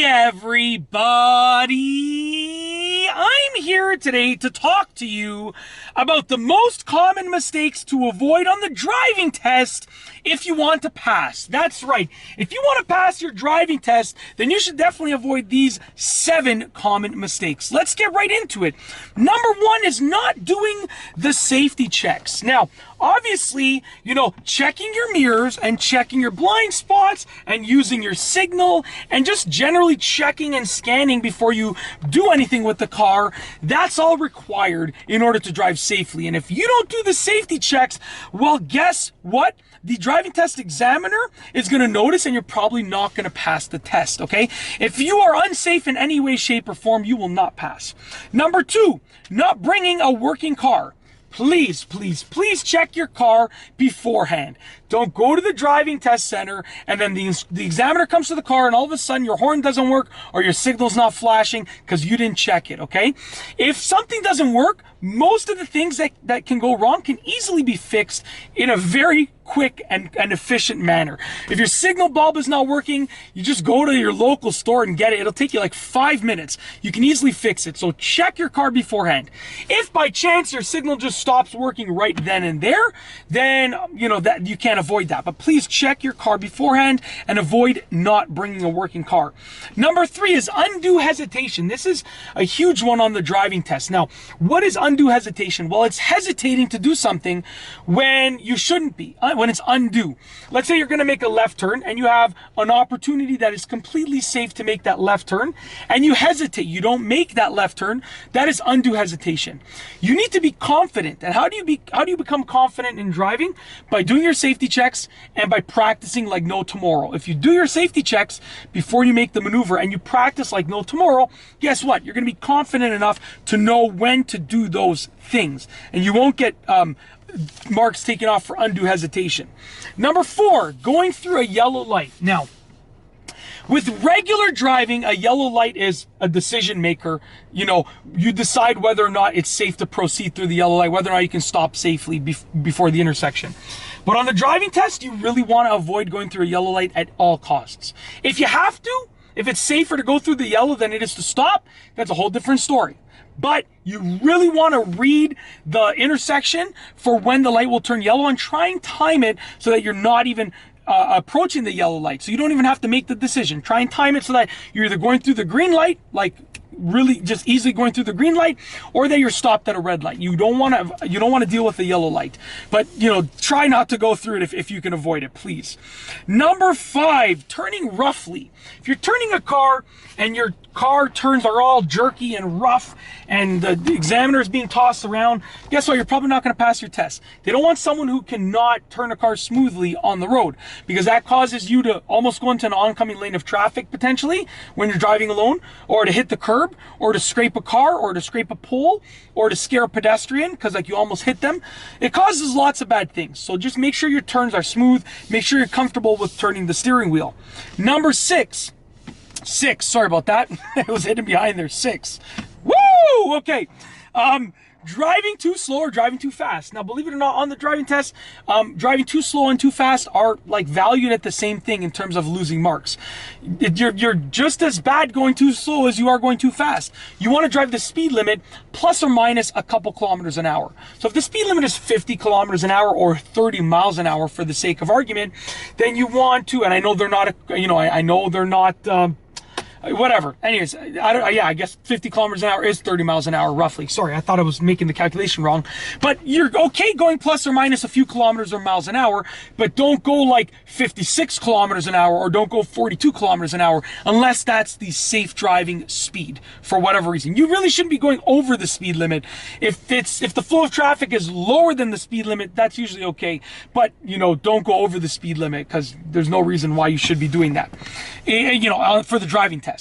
Hey everybody! I'm here today to talk to you about the most common mistakes to avoid on the driving test if you want to pass. That's right. If you want to pass your driving test, then you should definitely avoid these 7 common mistakes. Let's get right into it. Number 1 is not doing the safety checks. Now, obviously, checking your mirrors and checking your blind spots and using your signal and just generally checking and scanning before you do anything with the car, that's all required in order to drive safely. And if you don't do the safety checks, well, guess what? The driving test examiner is going to notice and you're probably not going to pass the test, okay? If you are unsafe in any way, shape, or form, you will not pass. Number 2, not bringing a working car. Please, please, please check your car beforehand. Don't go to the driving test center and then the examiner comes to the car and all of a sudden your horn doesn't work or your signal's not flashing because you didn't check it, okay? If something doesn't work, most of the things that can go wrong can easily be fixed in a very quick and efficient manner. If your signal bulb is not working, you just go to your local store and get it. It'll take you like 5 minutes. You can easily fix it. So check your car beforehand. If by chance your signal just stops working right then and there, then that you can't avoid that. But please check your car beforehand and avoid not bringing a working car. Number 3 is undue hesitation. This is a huge one on the driving test. Now, what is undue hesitation? Well, it's hesitating to do something when you shouldn't be, when it's undue. Let's say you're going to make a left turn and you have an opportunity that is completely safe to make that left turn and you hesitate. You don't make that left turn. That is undue hesitation. You need to be confident. And how do you become confident in driving? By doing your safety checks and by practicing like no tomorrow. If you do your safety checks before you make the maneuver and you practice like no tomorrow, guess what? You're going to be confident enough to know when to do those things. And you won't get marks taken off for undue hesitation. Number 4, going through a yellow light. Now, with regular driving, a yellow light is a decision maker. You decide whether or not it's safe to proceed through the yellow light, whether or not you can stop safely before the intersection. But on the driving test, you really want to avoid going through a yellow light at all costs. If you have to, if it's safer to go through the yellow than it is to stop, that's a whole different story. But you really want to read the intersection for when the light will turn yellow and try and time it so that you're not even approaching the yellow light. So you don't even have to make the decision. Try and time it so that you're either going through the green light, like really just easily going through the green light, or that you're stopped at a red light. You don't want to deal with the yellow light, but try not to go through it if you can avoid it, please. Number 5, turning roughly. If you're turning a car and your car turns are all jerky and rough and the examiner is being tossed around, guess what? You're probably not going to pass your test. They don't want someone who cannot turn a car smoothly on the road because that causes you to almost go into an oncoming lane of traffic potentially when you're driving alone, or to hit the curb, or to scrape a car, or to scrape a pole, or to scare a pedestrian because you almost hit them. It causes lots of bad things. So just make sure your turns are smooth. Make sure you're comfortable with turning the steering wheel. Number 6, sorry about that. I was hidden behind there. 6. Woo! Okay. Driving too slow or driving too fast. Now, believe it or not, on the driving test, driving too slow and too fast are like valued at the same thing in terms of losing marks. You're just as bad going too slow as you are going too fast. You want to drive the speed limit plus or minus a couple kilometers an hour. So if the speed limit is 50 kilometers an hour or 30 miles an hour for the sake of argument, then you want to, and I know they're not, I know they're not, whatever. Anyways, I guess 50 kilometers an hour is 30 miles an hour roughly. Sorry, I thought I was making the calculation wrong. But you're okay going plus or minus a few kilometers or miles an hour, but don't go like 56 kilometers an hour or don't go 42 kilometers an hour unless that's the safe driving speed for whatever reason. You really shouldn't be going over the speed limit. If the flow of traffic is lower than the speed limit, that's usually okay. But, don't go over the speed limit because there's no reason why you should be doing that, for the driving test.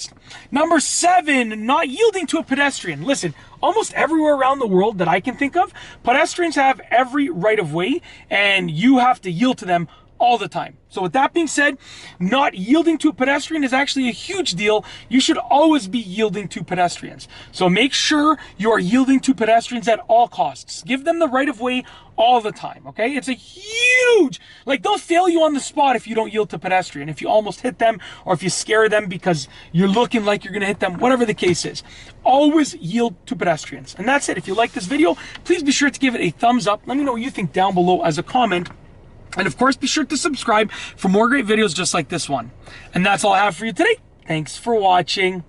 Number 7, not yielding to a pedestrian. Listen, almost everywhere around the world that I can think of, pedestrians have every right of way and you have to yield to them all the time. So with that being said, not yielding to a pedestrian is actually a huge deal. You should always be yielding to pedestrians. So make sure you are yielding to pedestrians at all costs. Give them the right of way all the time, okay? It's a huge, like, they'll fail you on the spot if you don't yield to pedestrian, if you almost hit them, or if you scare them because you're looking like you're gonna hit them, whatever the case is. Always yield to pedestrians. And that's it. If you like this video, please be sure to give it a thumbs up. Let me know what you think down below as a comment. And of course, be sure to subscribe for more great videos just like this one. And that's all I have for you today. Thanks for watching.